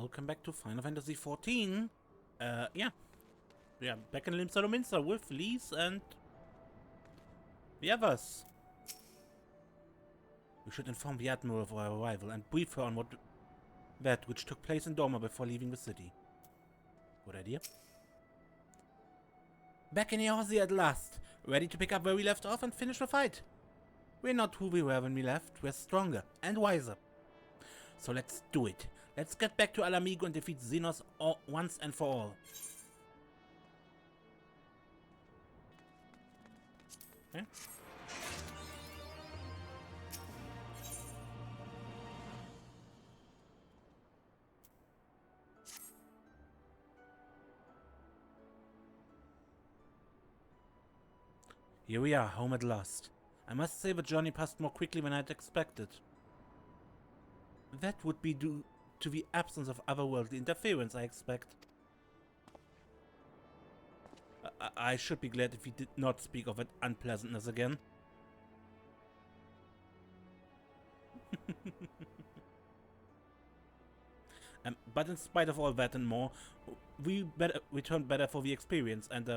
welcome back to Final Fantasy XIV. Yeah. We are back in Limsa with Lise and the others. We should inform the Admiral of our arrival and brief her on that which took place in Doma before leaving the city. Good idea. Back in Eorzea at last, ready to pick up where we left off and finish the fight. We're not who we were when we left, we're stronger and wiser. So let's do it. Let's get back to Ala Mhigo and defeat Xenos once and for all. Okay. Here we are, home at last. I must say the journey passed more quickly than I'd expected. That would be due to the absence of otherworldly interference, I expect. I should be glad if we did not speak of that unpleasantness again. But in spite of all that and more, we returned better for the experience and,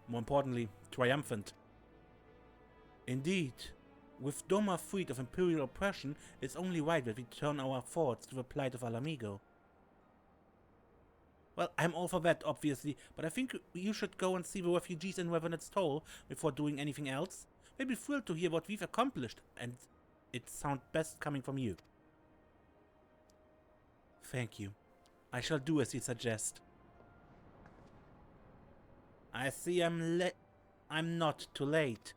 more importantly, triumphant. Indeed. With Doma freed of Imperial oppression, it's only right that we turn our thoughts to the plight of Ala Mhigo. Well, I'm all for that, obviously, but I think you should go and see the refugees in Revenant's Toll before doing anything else. They'll be thrilled to hear what we've accomplished, and it sounds best coming from you. Thank you. I shall do as you suggest. I see I'm not too late.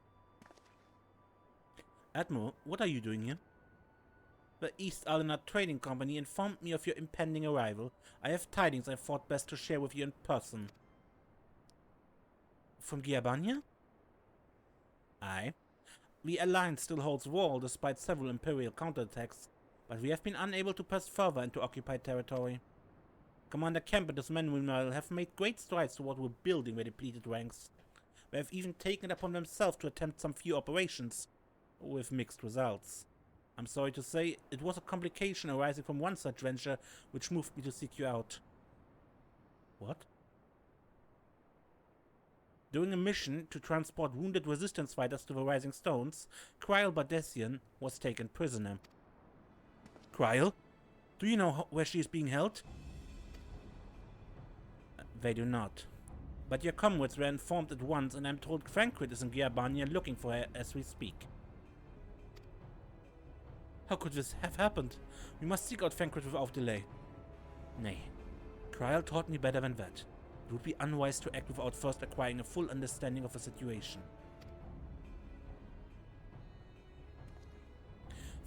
Admiral, what are you doing here? The East Alena Trading Company informed me of your impending arrival. I have tidings I thought best to share with you in person. From Giabania? Aye. The Alliance still holds war despite several Imperial counterattacks, but we have been unable to press further into occupied territory. Commander Kemp and his men, meanwhile, have made great strides toward rebuilding their depleted ranks. They have even taken it upon themselves to attempt some few operations, with mixed results. I'm sorry to say, it was a complication arising from one such venture which moved me to seek you out. What? During a mission to transport wounded resistance fighters to the Rising Stones, Kryl Bardessian was taken prisoner. Kryl? Do you know where she is being held? They do not. But your comrades were informed at once, and I'm told Frankrit is in Giabania looking for her as we speak. How could this have happened? We must seek out Frankrit without delay. Nay, Kryl taught me better than that. It would be unwise to act without first acquiring a full understanding of the situation.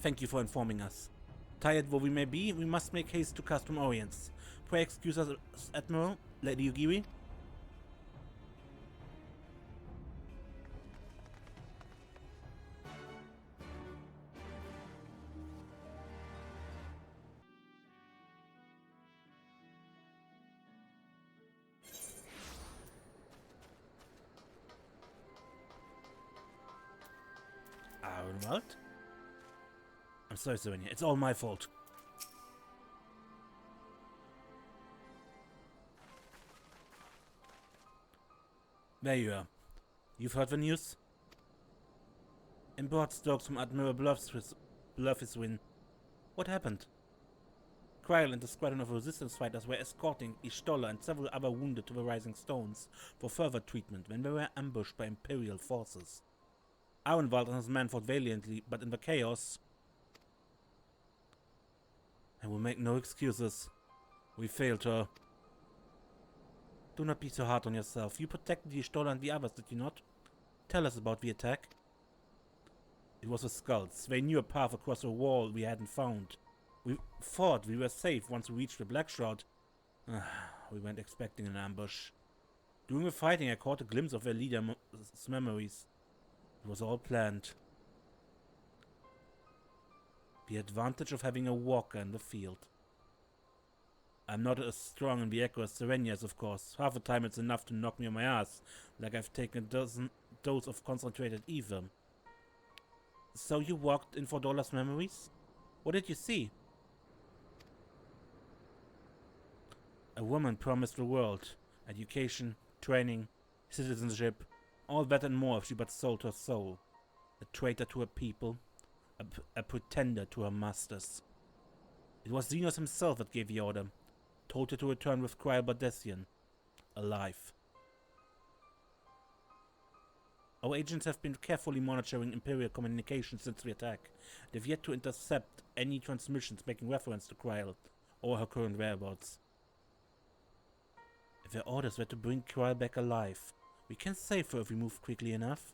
Thank you for informing us. Tired though we may be, we must make haste to Custom Orients. Pray excuse us, Admiral, Lady Yugiri. What? I'm sorry, Serenia. It's all my fault. There you are. You've heard the news? In broad strokes from Admiral Bluffiswin. What happened? Kryl and the squadron of resistance fighters were escorting Ishtola and several other wounded to the Rising Stones for further treatment when they were ambushed by Imperial forces. Arenwald and his men fought valiantly, but in the chaos... I will make no excuses. We failed her. Do not be so hard on yourself. You protected the Ishtola and the others, did you not? Tell us about the attack. It was the Skulls. They knew a path across a wall we hadn't found. We thought we were safe once we reached the Black Shroud. We weren't expecting an ambush. During the fighting, I caught a glimpse of their leader's memories. It was all planned. The advantage of having a walker in the field. I'm not as strong in the echo as Serenia is, of course. Half the time it's enough to knock me on my ass, like I've taken a dozen doses of concentrated ether. So you walked in Fordola's memories? What did you see? A woman promised the world education, training, citizenship, all that and more if she but sold her soul. A traitor to her people, a pretender to her masters. It was Xenos himself that gave the order, told her to return with Cryo Bardessian, alive. Our agents have been carefully monitoring Imperial communications since the attack. They've yet to intercept any transmissions making reference to Cryo or her current whereabouts. If their orders were to bring Cryo back alive, we can save her if we move quickly enough.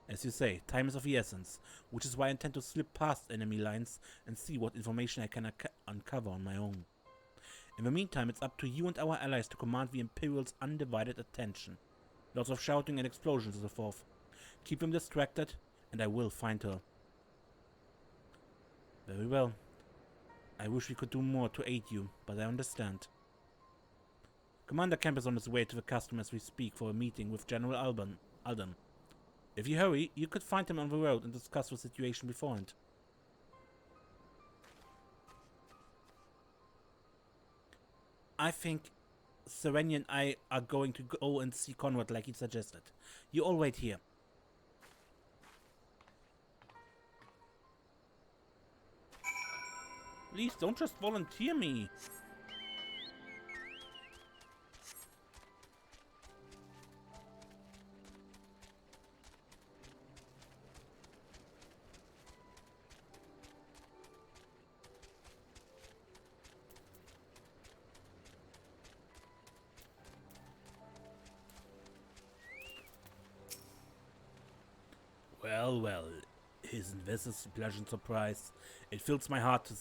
As you say, time is of the essence, which is why I intend to slip past enemy lines and see what information I can uncover on my own. In the meantime, it's up to you and our allies to command the Imperial's undivided attention. Lots of shouting and explosions and so forth. Keep them distracted, and I will find her. Very well. I wish we could do more to aid you, but I understand. Commander Kemp is on his way to the custom as we speak for a meeting with General Alden. If you hurry, you could find him on the road and discuss the situation beforehand. I think Serenia and I are going to go and see Conrad like he suggested. You all wait here. Please don't just volunteer me. Well, isn't this a pleasant surprise? It fills my heart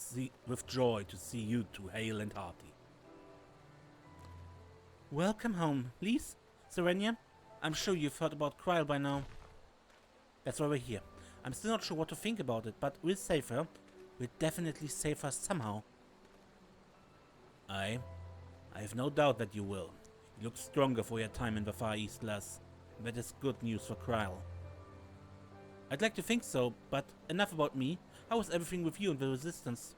with joy to see you two hale and hearty. Welcome home, please, Serenia. I'm sure you've heard about Cryo by now. That's why we're here. I'm still not sure what to think about it, but we'll save her. We'll definitely save her somehow. I have no doubt that you will. You look stronger for your time in the Far East, lass. That is good news for Cryo. I'd like to think so, but enough about me. How is everything with you and the Resistance?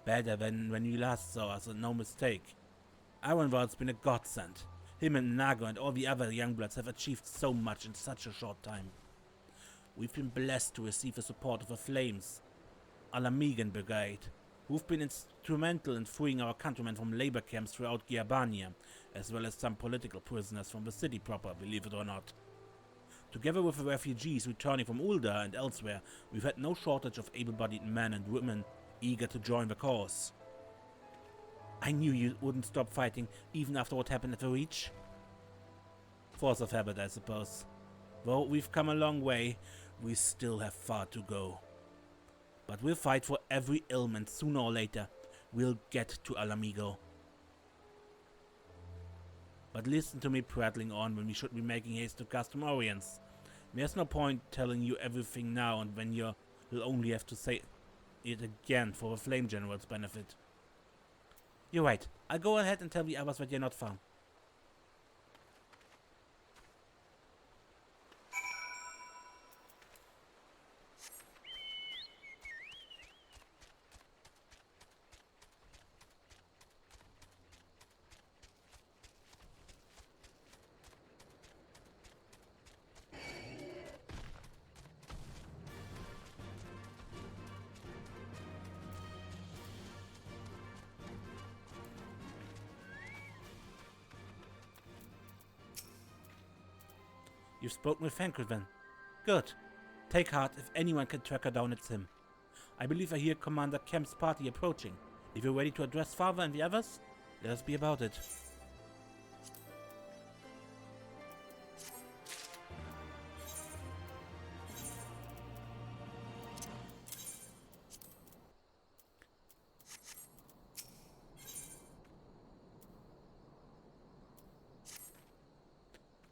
Better than when you last saw us, and no mistake. Ironwald's been a godsend. Him and Nago and all the other youngbloods have achieved so much in such a short time. We've been blessed to receive the support of the Flames, Ala Mhigo Brigade, who've been instrumental in freeing our countrymen from labor camps throughout Giabania, as well as some political prisoners from the city proper, believe it or not. Together with the refugees returning from Ulda and elsewhere, we've had no shortage of able-bodied men and women eager to join the cause. I knew you wouldn't stop fighting, even after what happened at the Reach. Force of habit, I suppose. Though we've come a long way, we still have far to go. But we'll fight for every ailment sooner or later. We'll get to Ala Mhigo. But listen to me prattling on when we should be making haste to Custom Orients. There's no point telling you everything now and when you'll only have to say it again for the Flame General's benefit. You're right. I'll go ahead and tell the others that you're not found. You've spoken with Fancred then. Good. Take heart. If anyone can track her down, it's him. I believe I hear Commander Kemp's party approaching. If you're ready to address Father and the others, let us be about it.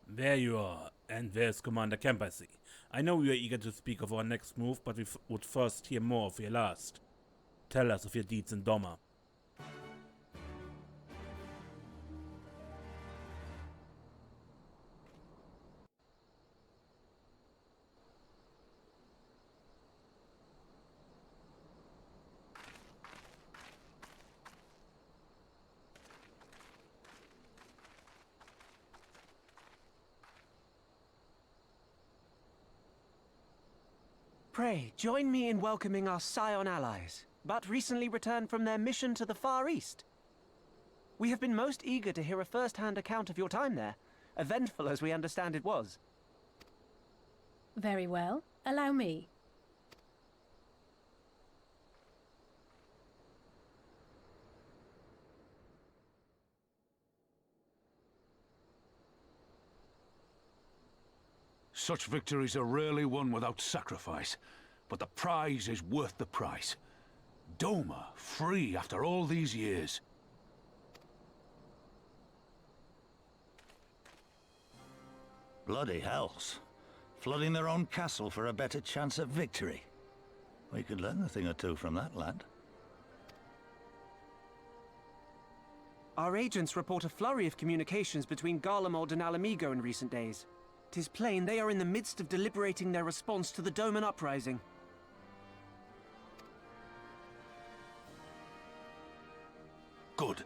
There you are. And there's Commander Kemp, I see. I know you are eager to speak of our next move, but we would first hear more of your last. Tell us of your deeds in Doma. Pray, join me in welcoming our Scion allies, but recently returned from their mission to the Far East. We have been most eager to hear a first-hand account of your time there, eventful as we understand it was. Very well. Allow me. Such victories are rarely won without sacrifice, but the prize is worth the price. Doma, free after all these years. Bloody hells. Flooding their own castle for a better chance at victory. We could learn a thing or two from that lad. Our agents report a flurry of communications between Garlemald and Ala Mhigo in recent days. 'Tis plain they are in the midst of deliberating their response to the Doman uprising. Good.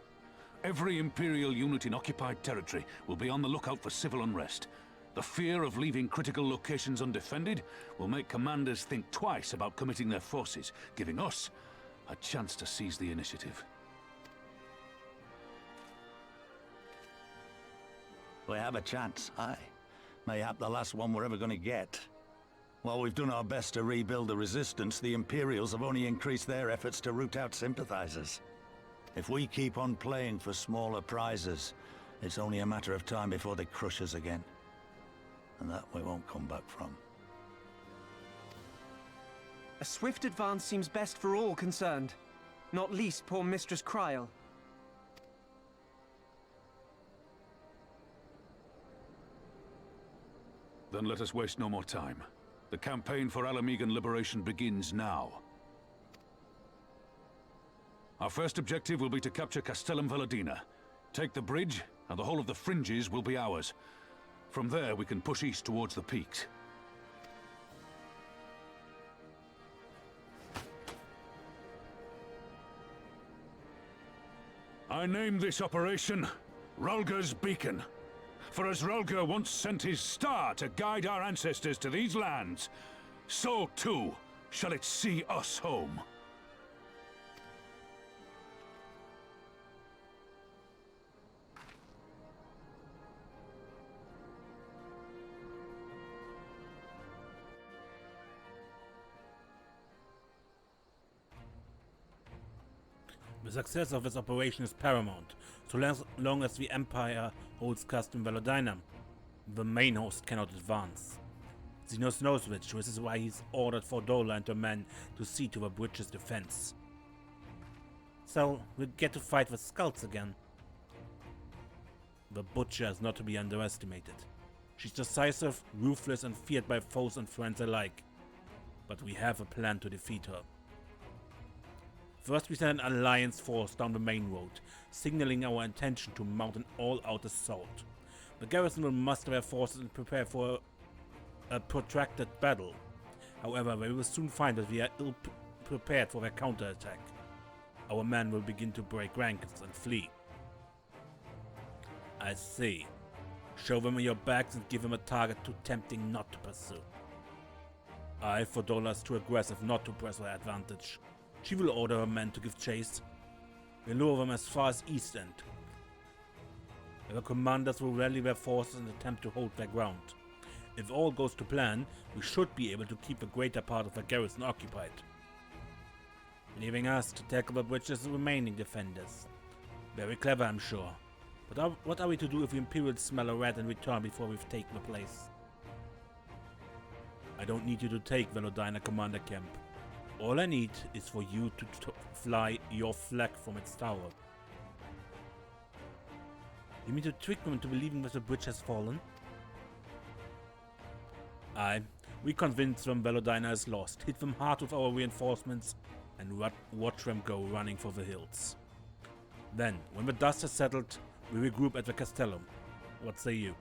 Every Imperial unit in occupied territory will be on the lookout for civil unrest. The fear of leaving critical locations undefended will make commanders think twice about committing their forces, giving us a chance to seize the initiative. We have a chance, aye. Mayhap the last one we're ever going to get. While we've done our best to rebuild the resistance, the Imperials have only increased their efforts to root out sympathizers. If we keep on playing for smaller prizes, it's only a matter of time before they crush us again. And that we won't come back from. A swift advance seems best for all concerned, not least poor Mistress Kryl. Then let us waste no more time. The campaign for Ala Mhigan liberation begins now. Our first objective will be to capture Castellum Velodyna. Take the bridge, and the whole of the fringes will be ours. From there, we can push east towards the peaks. I name this operation Rulga's Beacon. For as Rulga once sent his star to guide our ancestors to these lands, so too shall it see us home. The success of this operation is paramount. So long as the Empire holds Castellum Velodyna, the main host cannot advance. Xenos knows which is why he's ordered Fordola and her men to see to the bridge's defense. So we'll get to fight the skulls again. The Butcher is not to be underestimated. She's decisive, ruthless, and feared by foes and friends alike. But we have a plan to defeat her. First, we send an alliance force down the main road, signaling our intention to mount an all-out assault. The garrison will muster their forces and prepare for a protracted battle. However, they will soon find that we are ill prepared for their counterattack. Our men will begin to break ranks and flee. I see. Show them your backs and give them a target too tempting not to pursue. Fordola is too aggressive not to press her advantage. She will order her men to give chase. We'll lure them as far as East End. The commanders will rally their forces and attempt to hold their ground. If all goes to plan, we should be able to keep the greater part of the garrison occupied, leaving us to tackle the bridge's remaining defenders. Very clever, I'm sure. But what are we to do if the Imperials smell a rat and return before we've taken the place? I don't need you to take Velodyna Commander Camp. All I need is for you to fly your flag from its tower. You mean to trick them into believing that the bridge has fallen? Aye, we convince them Velodyna is lost, hit them hard with our reinforcements, and watch them go running for the hills. Then, when the dust has settled, we regroup at the Castellum. What say you?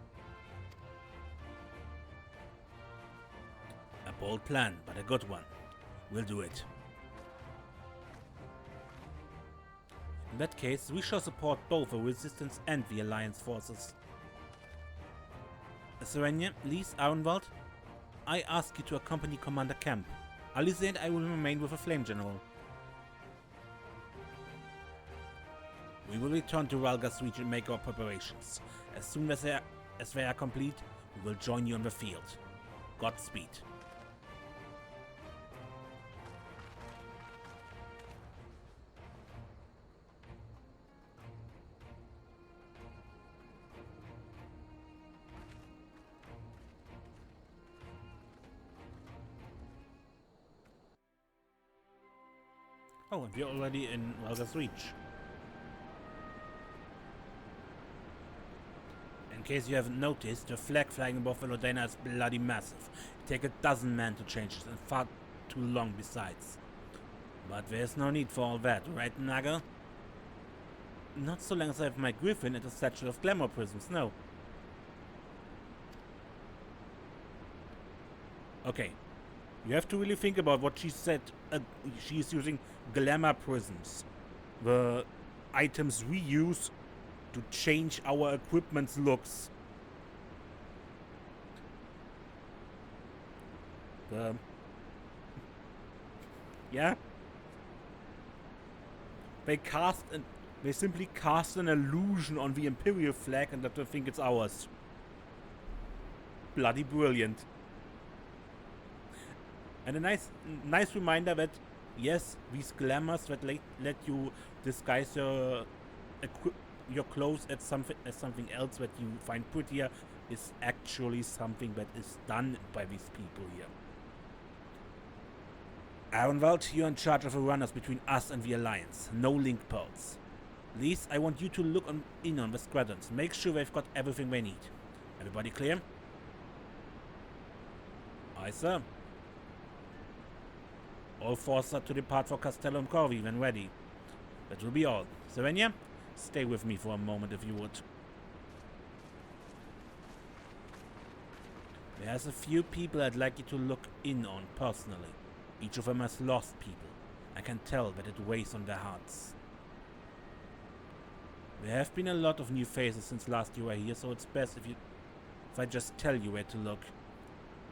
A bold plan, but a good one. We'll do it. In that case, we shall support both the Resistance and the Alliance forces. Serenia, Lise, Arenwald, I ask you to accompany Commander Kemp. At least then I will remain with a Flame General. We will return to Ralga's region and make our preparations. As soon as they are complete, we will join you on the field. Godspeed. Oh, and we're already in Ralga's reach. In case you haven't noticed, the flag flying above Velodyna is bloody massive. It takes a dozen men to change it, and far too long besides. But there's no need for all that, right, Naga? Not so long as I have my griffin and a statue of glamour prisms, no. Okay. You have to really think about what she said. She's using glamour prisms. The items we use to change our equipment's looks. Yeah. They simply cast an illusion on the Imperial flag and let them think it's ours. Bloody brilliant. And a nice reminder that yes, these glamours that let you disguise your clothes as something else that you find prettier is actually something that is done by these people here. Ironwald, you're in charge of the runners between us and the Alliance. No link pearls. Lise, I want you to look in on the squadrons. Make sure they've got everything they need. Everybody clear? Aye, sir. All forces are to depart for Castellum Velodyna when ready. That will be all. Serenia, stay with me for a moment if you would. There's a few people I'd like you to look in on personally. Each of them has lost people. I can tell that it weighs on their hearts. There have been a lot of new faces since last you were here, so it's best if I just tell you where to look.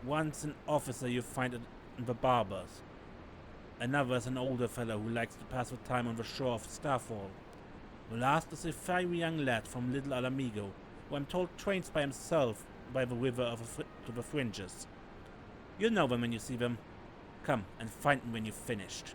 One's an officer you find at the barbers. Another is an older fellow who likes to pass the time on the shore of Starfall. The last is a fiery young lad from little Ala Mhigo, who I'm told trains by himself by the river to the fringes. You'll know them when you see them. Come and find them when you've finished.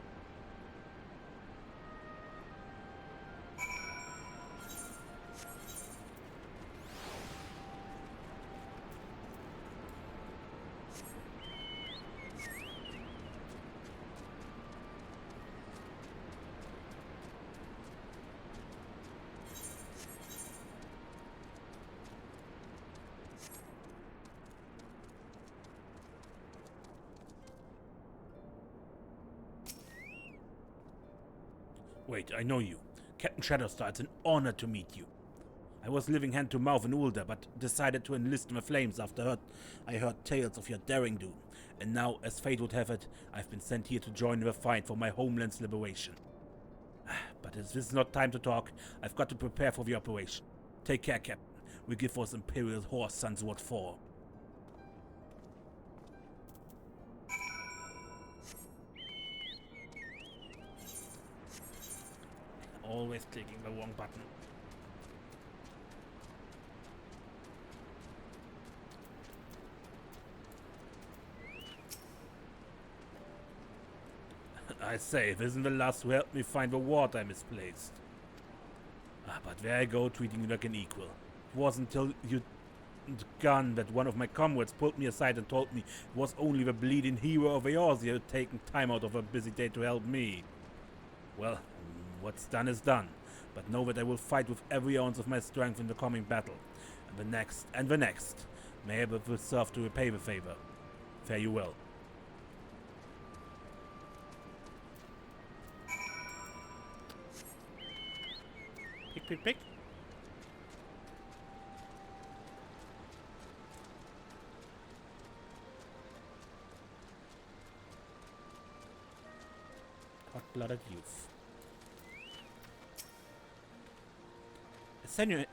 Wait, I know you. Captain Shadowstar, it's an honor to meet you. I was living hand to mouth in Ulda, but decided to enlist in the flames after I heard tales of your daring do. And now, as fate would have it, I've been sent here to join the fight for my homeland's liberation. But as this is not time to talk, I've got to prepare for the operation. Take care, Captain. We give those Imperial horse sons what for. Always clicking the wrong button. I say, this isn't the last who helped me find the ward I misplaced. But there I go, treating you like an equal. It wasn't until you'd gone that one of my comrades pulled me aside and told me it was only the bleeding hero of Eorzea who had taken time out of a busy day to help me. Well, what's done is done, but know that I will fight with every ounce of my strength in the coming battle, and the next. Maybe it will serve to repay the favor. Fare you well. Pick, pick, pick. Hot-blooded youth.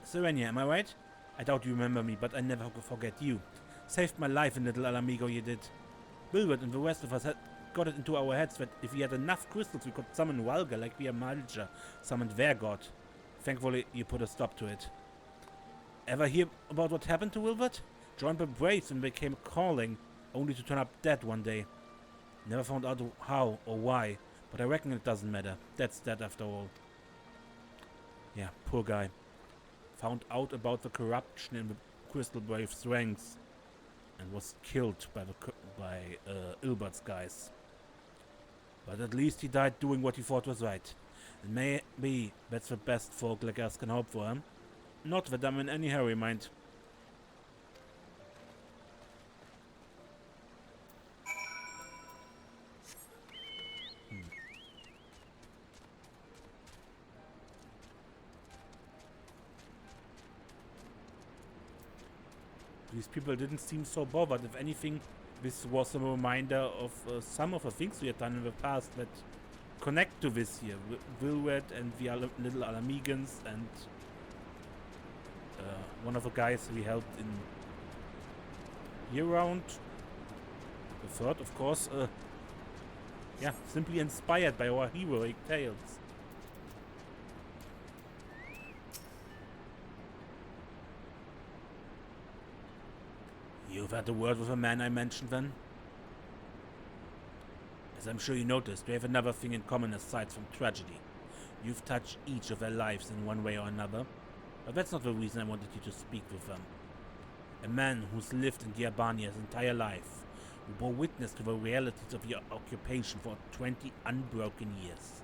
Serenia, am I right? I doubt you remember me, but I never forget you. Saved my life in little Ala Mhigo, you did. Bilbert and the rest of us had got it into our heads that if we had enough crystals, we could summon Walga like we are Malja summoned their god. Thankfully, you put a stop to it. Ever hear about what happened to Wilbert? Joined the Braves and became calling, only to turn up dead one day. Never found out how or why, but I reckon it doesn't matter. That's that after all. Yeah, poor guy. Found out about the corruption in the Crystal Braves ranks and was killed by Ilbert's guys. But at least he died doing what he thought was right. And maybe that's the best folk like us can hope for him. Not that I'm in any hurry, mind. These people didn't seem so bothered. If anything, this was a reminder of some of the things we had done in the past that connect to this here. Wilred and the little Ala Mhigans and one of the guys we helped in year-round. The third, of course, yeah, simply inspired by our heroic tales. You've had a word with a man I mentioned then? As I'm sure you noticed, we have another thing in common aside from tragedy. You've touched each of their lives in one way or another, but that's not the reason I wanted you to speak with them. A man who's lived in Giabania his entire life, who bore witness to the realities of your occupation for 20 unbroken years.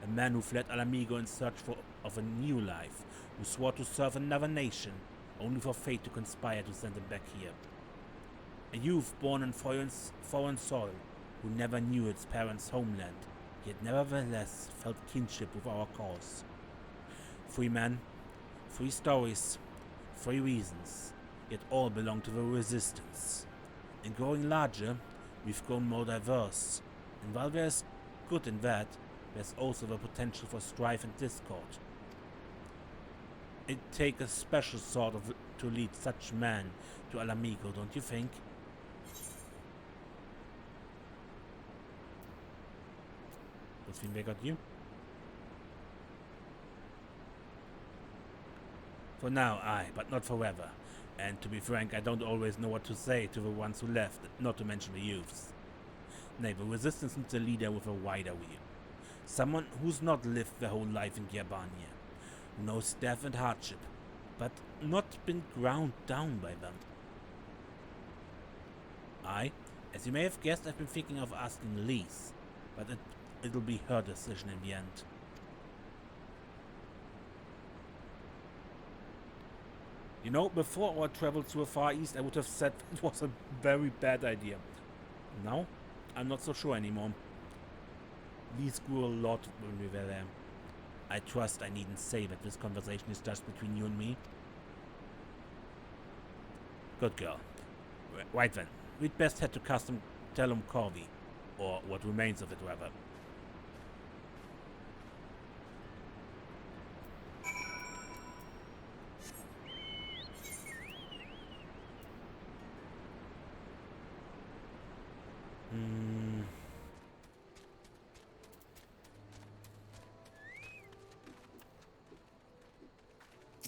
A man who fled Ala Mhigo in search of a new life, who swore to serve another nation, only for fate to conspire to send him back here. A youth born in foreign soil, who never knew its parents' homeland, yet nevertheless felt kinship with our cause. 3 men, 3 stories, 3 reasons, yet all belong to the resistance. In growing larger, we've grown more diverse, and while there's good in that, there's also the potential for strife and discord. It'd take a special sort of to lead such men to Ala Mhigo, don't you think? What thing they got you? For now, aye, but not forever. And to be frank, I don't always know what to say to the ones who left, not to mention the youths. Nay, the resistance needs a leader with a wider view. Someone who's not lived their whole life in Giabania, who knows death and hardship, but not been ground down by them. As you may have guessed, I've been thinking of asking Lise, but it'll be her decision in the end. You know, before our travel to the Far East, I would have said it was a very bad idea. Now, I'm not so sure anymore. Lise grew a lot when we were there. I trust I needn't say that this conversation is just between you and me. Good girl. Right then, we'd best head to Castellum Velodyna, or what remains of it, rather.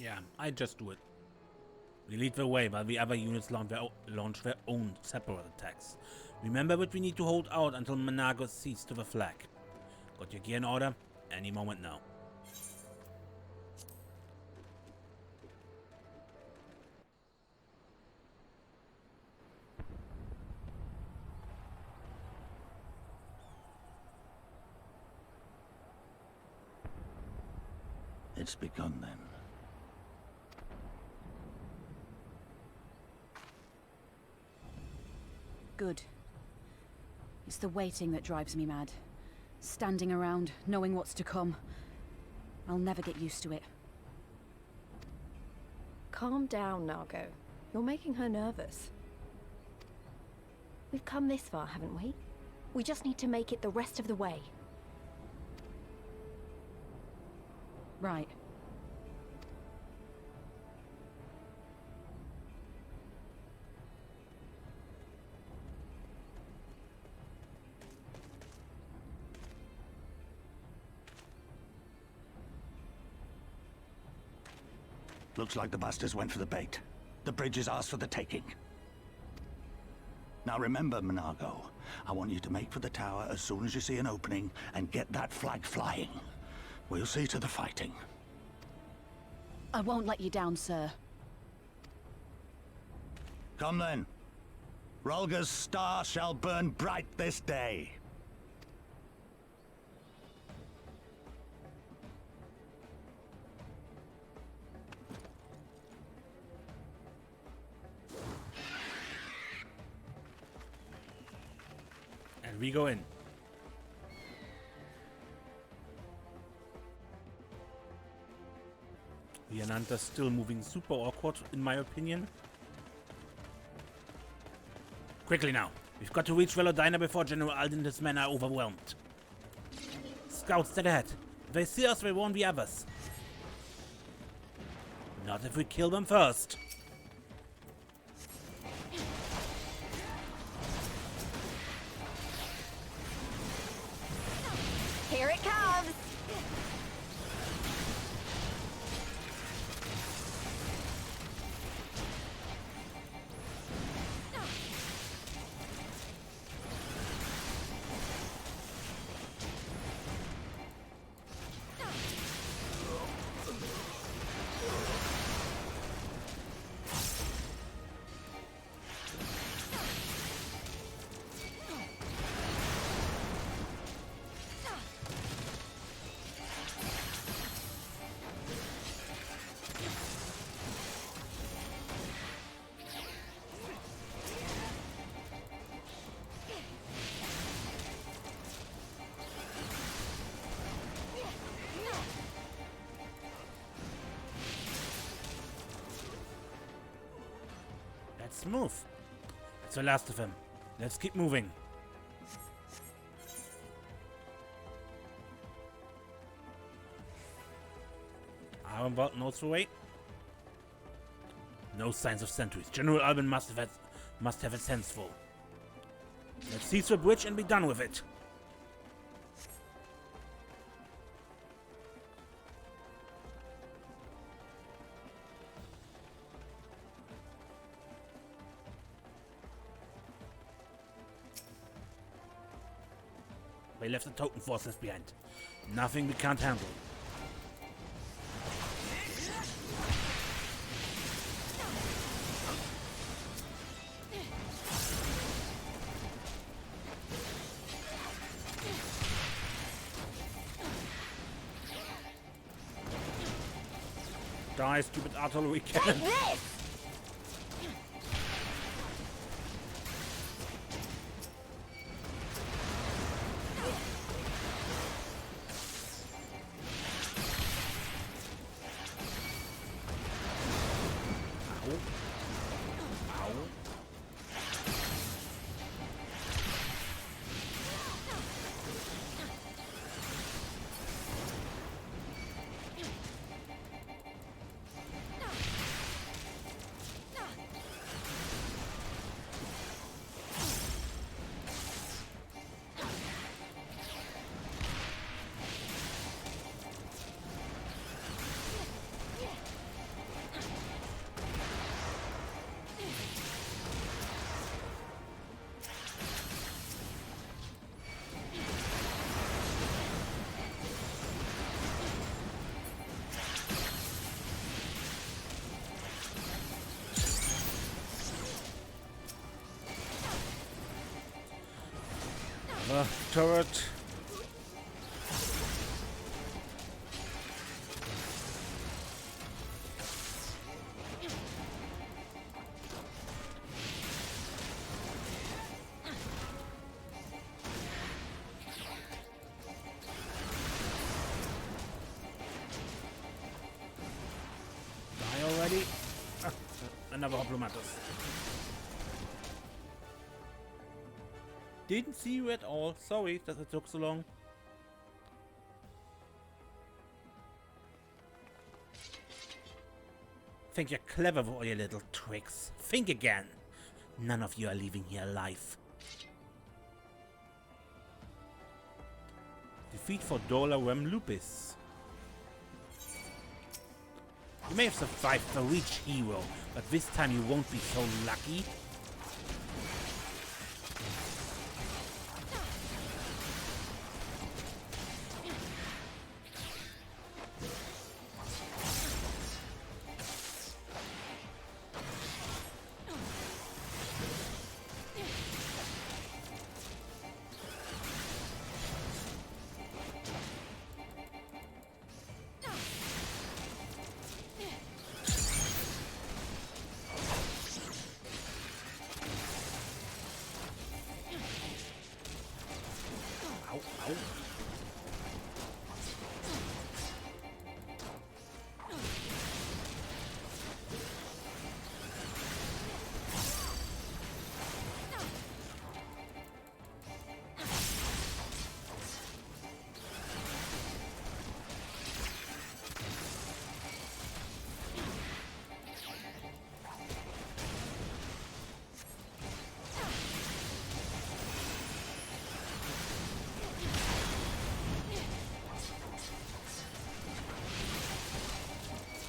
Yeah, I just do it. We lead the way while the other units launch their own separate attacks. Remember that we need to hold out until Manago cedes to the flag. Got your gear in order? Any moment now. It's begun then. Good. It's the waiting that drives me mad. Standing around, knowing what's to come. I'll never get used to it. Calm down, Nargo. You're making her nervous. We've come this far, haven't we? We just need to make it the rest of the way. Right. Looks like the bastards went for the bait. The bridge is ours for the taking. Now remember, Mhigo, I want you to make for the tower as soon as you see an opening and get that flag flying. We'll see to the fighting. I won't let you down, sir. Come then. Rolga's star shall burn bright this day. And we go in. The Ananta's still moving super awkward, in my opinion. Quickly now. We've got to reach Velodyna before General Alden and his men are overwhelmed. Scouts, dead ahead. If they see us, they won't be others. Not if we kill them first. Here it comes! Let's move. That's the last of him. Let's keep moving. Ironbolt knows the way. No signs of sentries. General Alban must have his hands full. Let's seize the bridge and be done with it. They left the token forces behind. Nothing we can't handle. Die, stupid artillery cannon. This! Turret. Die already? Another Diplomatus. Didn't see you at all. Sorry that it took so long. Think you're clever with all your little tricks. Think again. None of you are leaving here alive. Defeat for Dola Rem Lupis. You may have survived the Reach, hero, but this time you won't be so lucky.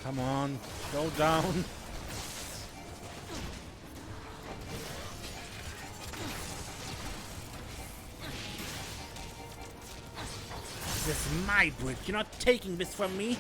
Come on, go down. This is my bridge. You're not taking this from me.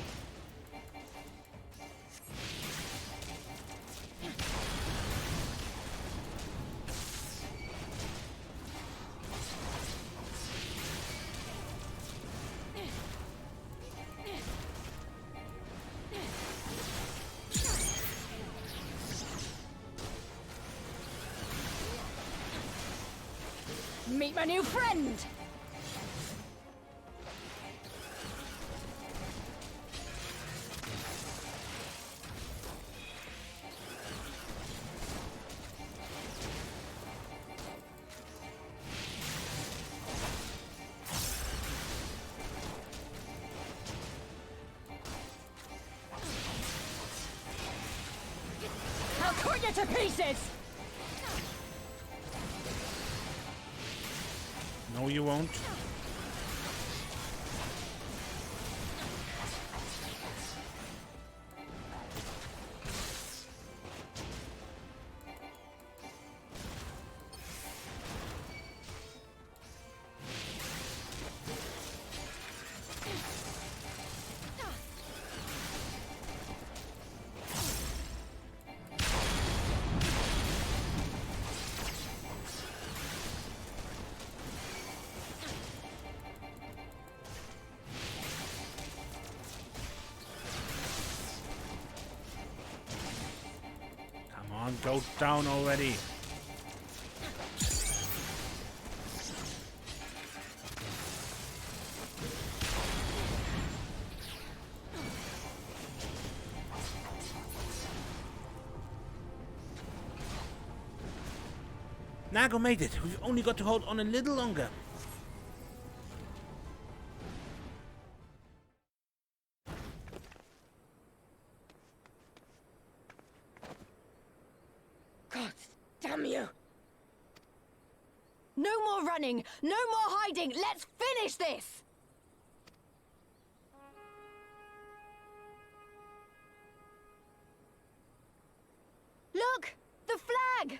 Meet my new friend! I'll cut you to pieces! No, you won't. Go down already. Nago made it. We've only got to hold on a little longer. Damn you! No more running! No more hiding! Let's finish this! Look! The flag!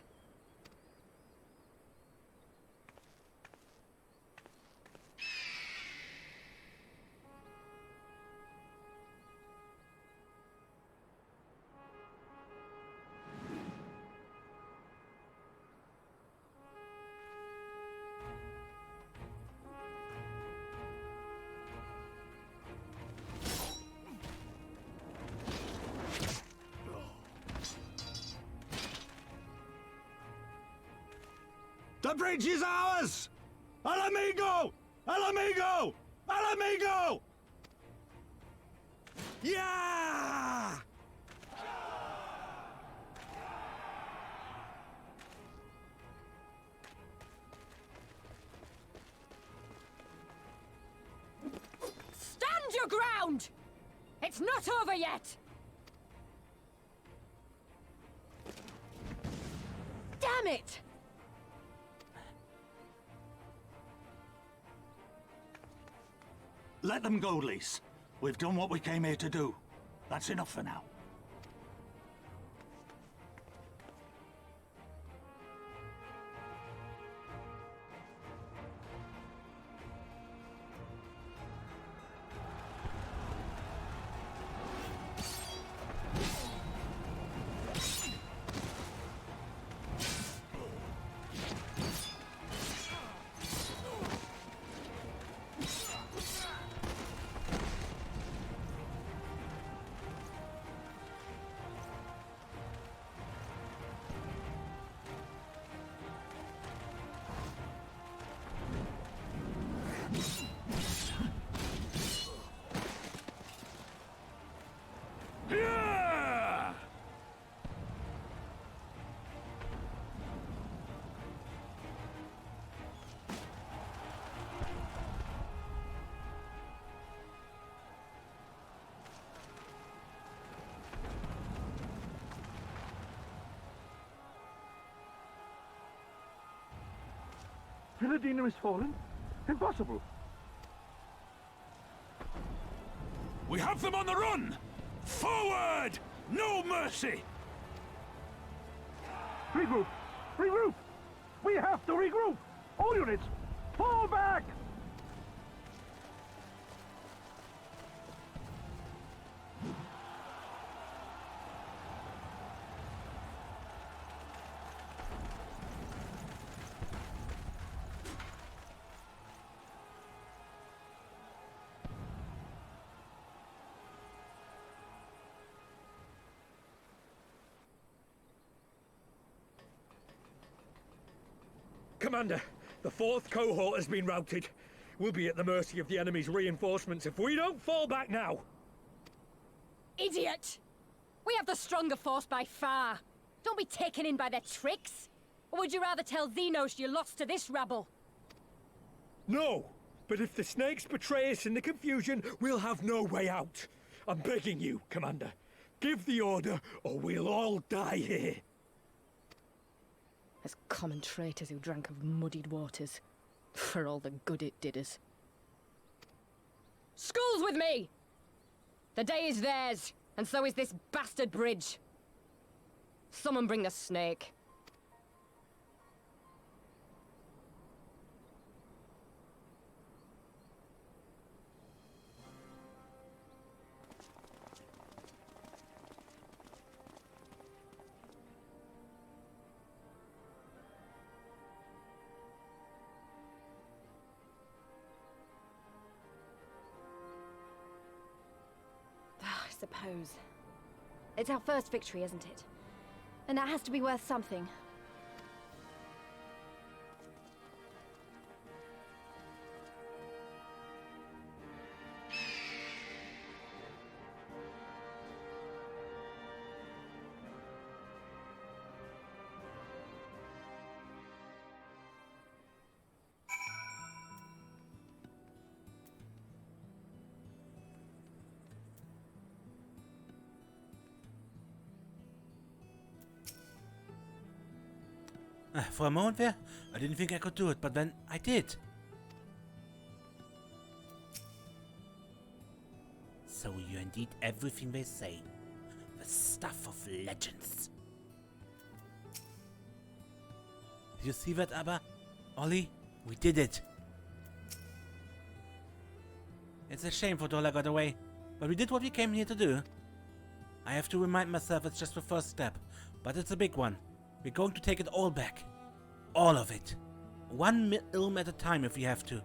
The bridge is ours! Ala Mhigo! Ala Mhigo! Ala Mhigo! Yeah! Stand your ground! It's not over yet! Damn it! Let them go, Lise. We've done what we came here to do. That's enough for now. Velodyna is fallen? Impossible. We have them on the run! Forward! No mercy! Regroup! Regroup! We have to regroup! All units, fall back! Commander, the 4th cohort has been routed. We'll be at the mercy of the enemy's reinforcements if we don't fall back now. Idiot! We have the stronger force by far. Don't be taken in by their tricks. Or would you rather tell Xenos you lost to this rabble? No, but if the snakes betray us in the confusion, we'll have no way out. I'm begging you, Commander. Give the order, or we'll all die here. As common traitors who drank of muddied waters. For all the good it did us. Skulls with me! The day is theirs, and so is this bastard bridge. Someone bring the snake. I suppose. It's our first victory, isn't it? And that has to be worth something. For a moment there, I didn't think I could do it, but then I did. So you're indeed everything they say. The stuff of legends. You see that, Abba? Ollie? We did it. It's a shame Fordola got away, but we did what we came here to do. I have to remind myself it's just the first step, but it's a big one. We're going to take it all back. All of it. One ilm at a time if we have to.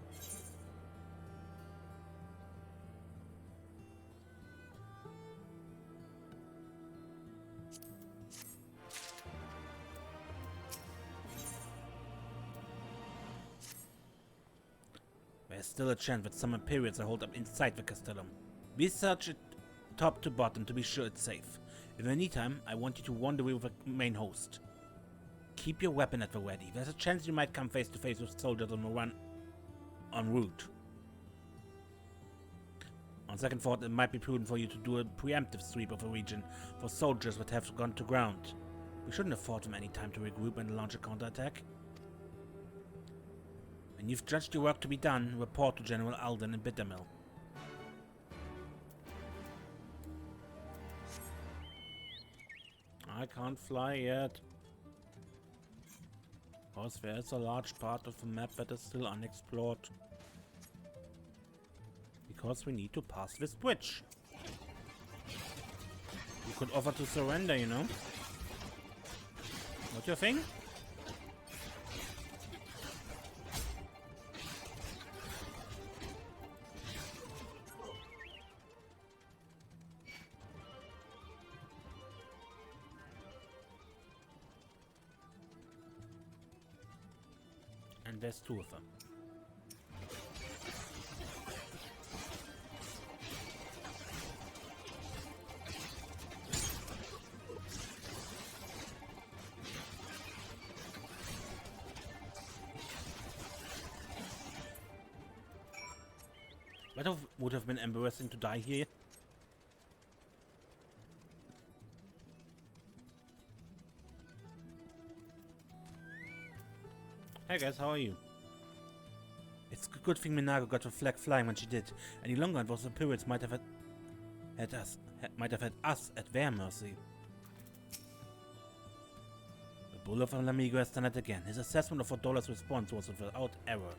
There's still a chance that some Imperials are holed up inside the Castellum. We search it top to bottom to be sure it's safe. In the meantime, I want you to rendezvous with the main host. Keep your weapon at the ready. There's a chance you might come face to face with soldiers on the run en route. On second thought, it might be prudent for you to do a preemptive sweep of the region for soldiers that have gone to ground. We shouldn't afford them any time to regroup and launch a counterattack. When you've judged your work to be done, report to General Alden in Bittermill. I can't fly yet. Because there's a large part of the map that is still unexplored. Because we need to pass this bridge. You could offer to surrender, you know? What do you think? And there's two of them. That would have been embarrassing to die here. Hey guys, how are you? Good thing Mhigo got the flag flying when she did. Any longer, it was the Imperials might have had us at their mercy. The Bull of Ala Mhigo has done it again. His assessment of Fodola's response was without error.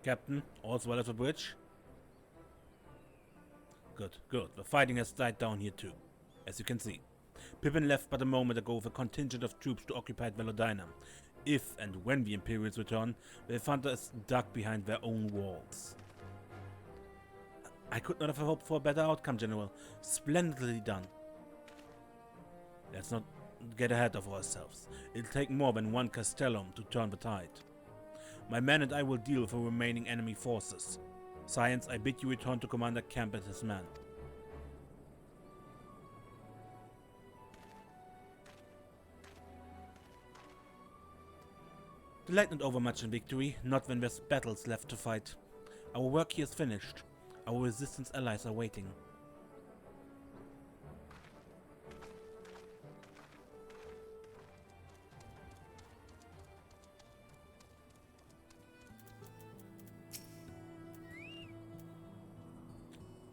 Captain, all's well at the bridge? Good, good. The fighting has died down here too, as you can see. Pippin left but a moment ago with a contingent of troops to occupy Velodyna. If and when the Imperials return, they'll find us dug behind their own walls. I could not have hoped for a better outcome, General. Splendidly done. Let's not get ahead of ourselves. It'll take more than one Castellum to turn the tide. My men and I will deal with the remaining enemy forces. Science, I bid you return to Commander Kemp and his men. Delight not overmuch in victory, not when there's battles left to fight. Our work here is finished. Our resistance allies are waiting.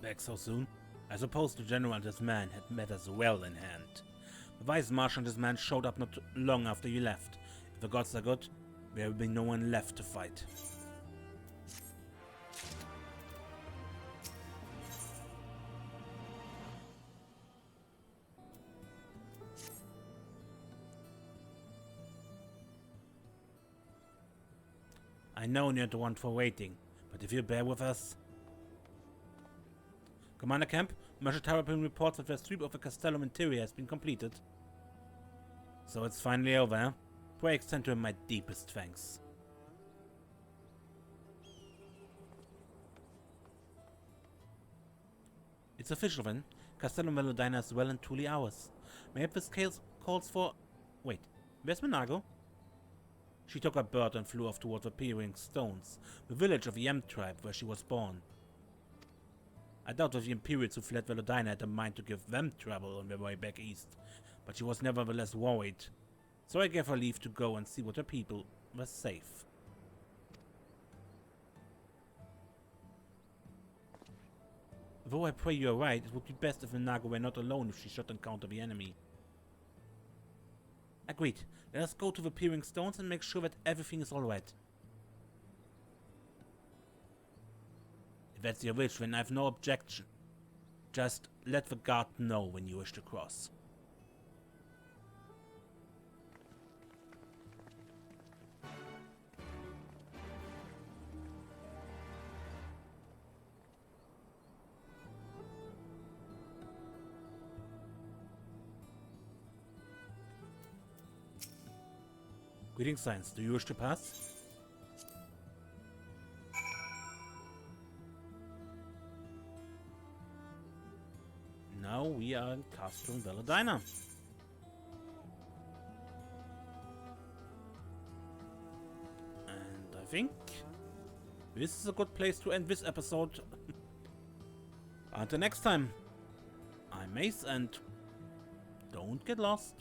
Back so soon? I suppose the General and his man had matters well in hand. The Vice Marshal and his man showed up not long after you left. If the gods are good, there will be no one left to fight. I know you're the one for waiting, but if you bear with us... Commander Kemp, Marshal Tarapin reports that the sweep of the Castellum interior has been completed. So it's finally over, eh? Pray extend to him my deepest thanks. It's official then. Castellum Velodyna is well and truly ours. Maybe this case calls for... Wait, where's Mhigo? She took her bird and flew off toward the Peering Stones, the village of the Yem tribe where she was born. I doubt that the Imperials who fled Velodyna had a mind to give them trouble on their way back east, but she was nevertheless worried. So I gave her leave to go and see what her people were safe. Though I pray you are right, it would be best if Mhigo were not alone if she should encounter the enemy. Agreed. Let us go to the Peering Stones and make sure that everything is alright. If that's your wish, then I have no objection. Just let the guard know when you wish to cross. Greetings, Science. Do you wish to pass? Now we are in Castellum Velodyna. And I think this is a good place to end this episode. Until next time, I'm Mace and don't get lost.